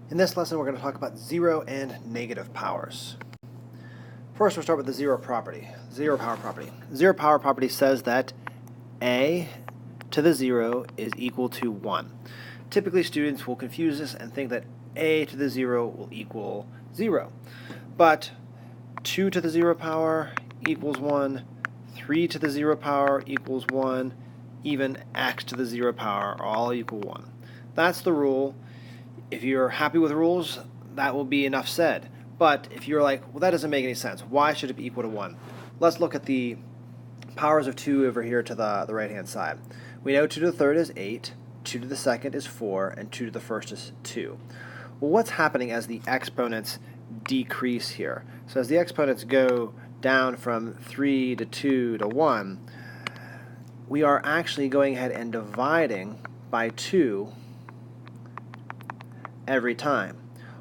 In this lesson, we're going to talk about zero and negative powers. First, we'll start with the zero property, zero power property. Zero power property says that a to the zero is equal to 1. Typically, students will confuse this and think that a to the zero will equal 0. But 2 to the zero power equals 1, 3 to the zero power equals 1, even x to the zero power are all equal 1. That's the rule. If you're happy with rules, that will be enough said. But if you're like, well, that doesn't make any sense, why should it be equal to 1? Let's look at the powers of 2 over here to the right-hand side. We know 2 to the third is 8, 2 to the second is 4, and 2 to the first is 2. Well, what's happening as the exponents decrease here? So as the exponents go down from 3 to 2 to 1, we are actually going ahead and dividing by 2 every time.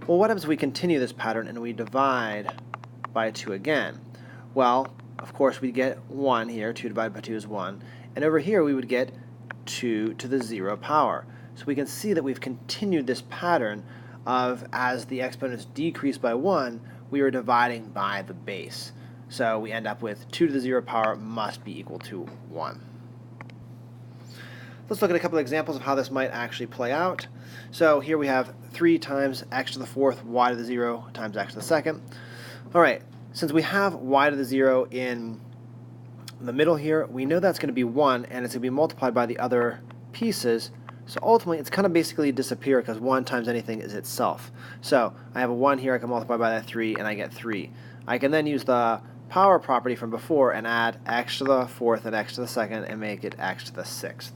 Well, what happens if we continue this pattern and we divide by 2 again? Well, of course, we get 1 here. 2 divided by 2 is 1. And over here, we would get 2 to the 0 power. So we can see that we've continued this pattern of, as the exponents decrease by 1, we are dividing by the base. So we end up with 2 to the 0 power must be equal to 1. Let's look at a couple of examples of how this might actually play out. So here we have 3 times x to the fourth y to the 0 times x to the second. All right, since we have y to the 0 in the middle here, we know that's going to be 1, and it's going to be multiplied by the other pieces. So ultimately, it's kind of basically disappear because 1 times anything is itself. So I have a 1 here, I can multiply by that 3, and I get 3. I can then use the power property from before and add x to the fourth and x to the second and make it x to the sixth.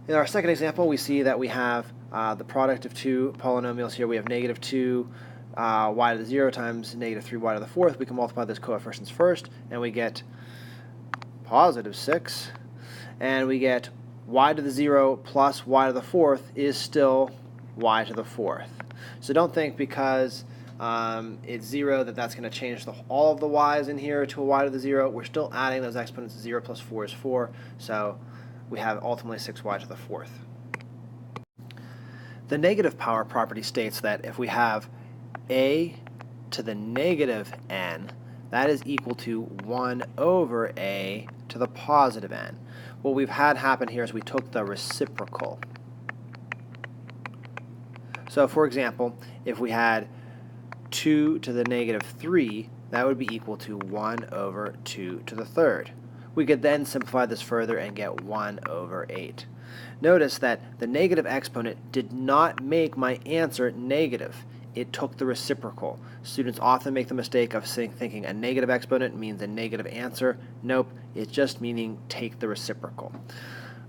In our second example, we see that we have the product of two polynomials here. We have negative 2 y to the 0 times negative 3y to the fourth. We can multiply those coefficients first, and we get positive 6. And we get y to the 0 plus y to the fourth is still y to the fourth. So don't think because it's 0 that's going to change all of the y's in here to a y to the 0. We're still adding those exponents. 0 plus 4 is 4. So we have ultimately 6y to the fourth. The negative power property states that if we have a to the negative n, that is equal to 1 over a to the positive n. What we've had happen here is we took the reciprocal. So for example, if we had 2 to the negative 3, that would be equal to 1 over 2 to the third. We could then simplify this further and get 1 over 8. Notice that the negative exponent did not make my answer negative. It took the reciprocal. Students often make the mistake of thinking a negative exponent means a negative answer. Nope, it's just meaning take the reciprocal.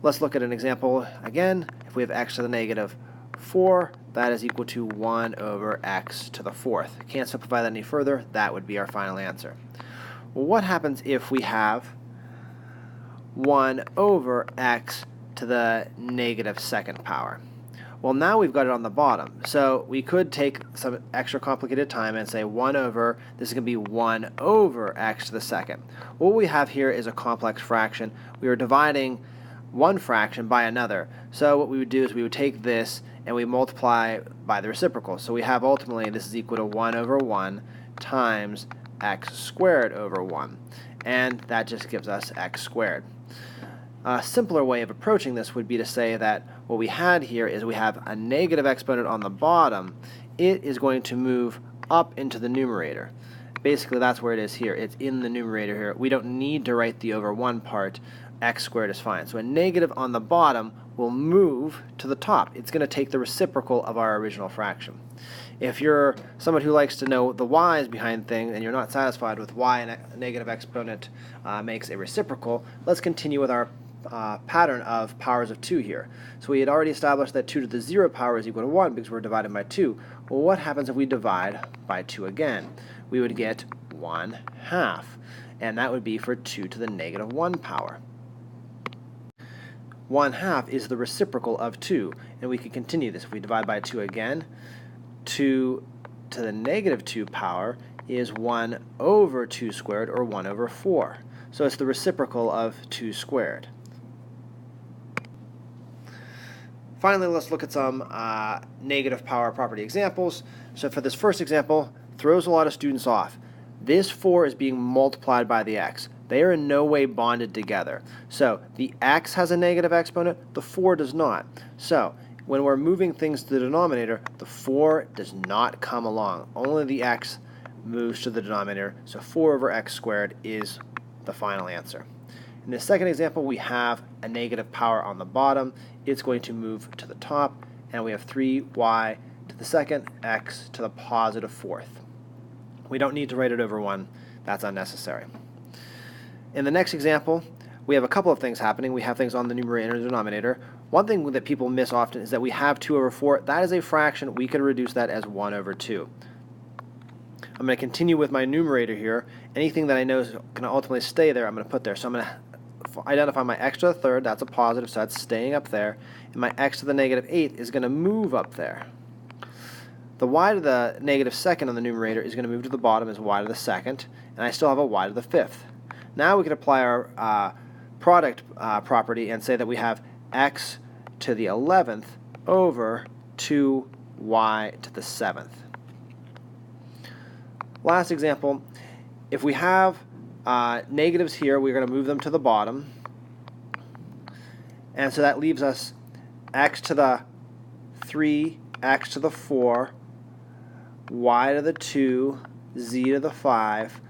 Let's look at an example again. If we have x to the negative 4, that is equal to 1 over x to the fourth. Can't simplify that any further. That would be our final answer. Well, what happens if we have 1 over x to the negative second power? Well, now we've got it on the bottom. So we could take some extra complicated time and say 1 over, this is going to be 1 over x to the second. What we have here is a complex fraction. We are dividing one fraction by another. So what we would do is we would take this and we multiply by the reciprocal. So we have ultimately this is equal to 1 over 1 times x squared over 1. And that just gives us x squared. A simpler way of approaching this would be to say that what we had here is we have a negative exponent on the bottom. It is going to move up into the numerator. Basically, that's where it is here. It's in the numerator here. We don't need to write the over 1 part. X squared is fine. So a negative on the bottom will move to the top. It's going to take the reciprocal of our original fraction. If you're someone who likes to know the y's behind things and you're not satisfied with why a negative exponent makes a reciprocal, let's continue with our pattern of powers of 2 here. So we had already established that 2 to the 0 power is equal to 1 because we're dividing by 2. Well, what happens if we divide by 2 again? We would get 1/2, and that would be for 2 to the negative 1 power. 1/2 is the reciprocal of 2, and we can continue this. If we divide by 2 again, 2 to the negative 2 power is 1 over 2 squared, or 1 over 4. So it's the reciprocal of 2 squared. Finally, let's look at some negative power property examples. So for this first example, throws a lot of students off. This 4 is being multiplied by the x. They are in no way bonded together. So the x has a negative exponent, the 4 does not. So when we're moving things to the denominator, the 4 does not come along. Only the x moves to the denominator. So 4 over x squared is the final answer. In the second example, we have a negative power on the bottom. It's going to move to the top, and we have 3y to the second x to the positive fourth. We don't need to write it over 1. That's unnecessary. In the next example, we have a couple of things happening. We have things on the numerator and denominator. One thing that people miss often is that we have 2 over 4. That is a fraction. We can reduce that as 1 over 2. I'm going to continue with my numerator here. Anything that I know is going to ultimately stay there, I'm going to put there. So I'm going to identify my x to the third. That's a positive, so that's staying up there. And my x to the negative 8 is going to move up there. The y to the negative second on the numerator is going to move to the bottom as y to the second, and I still have a y to the fifth. Now we can apply our product property and say that we have x to the 11th over 2y to the 7th. Last example, if we have negatives here, we're going to move them to the bottom. And so that leaves us x to the 3, x to the 4, y to the 2, z to the 5.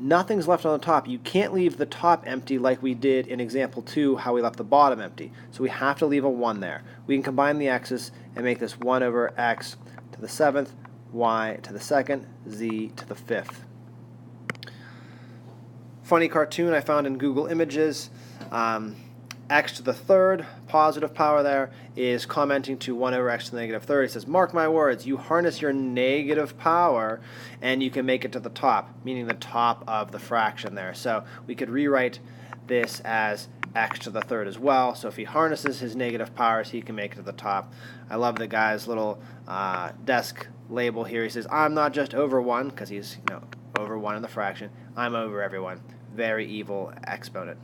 Nothing's left on the top. You can't leave the top empty like we did in example 2, how we left the bottom empty. So we have to leave a 1 there. We can combine the x's and make this 1 over x to the 7th, y to the 2nd, z to the 5th. Funny cartoon I found in Google Images. X to the 3rd, positive power there, is commenting to 1 over x to the negative 3rd. It says, mark my words, you harness your negative power and you can make it to the top, meaning the top of the fraction there. So we could rewrite this as x to the 3rd as well. So if he harnesses his negative powers, he can make it to the top. I love the guy's little desk label here. He says, I'm not just over 1, because he's over 1 in the fraction. I'm over everyone. Very evil exponent.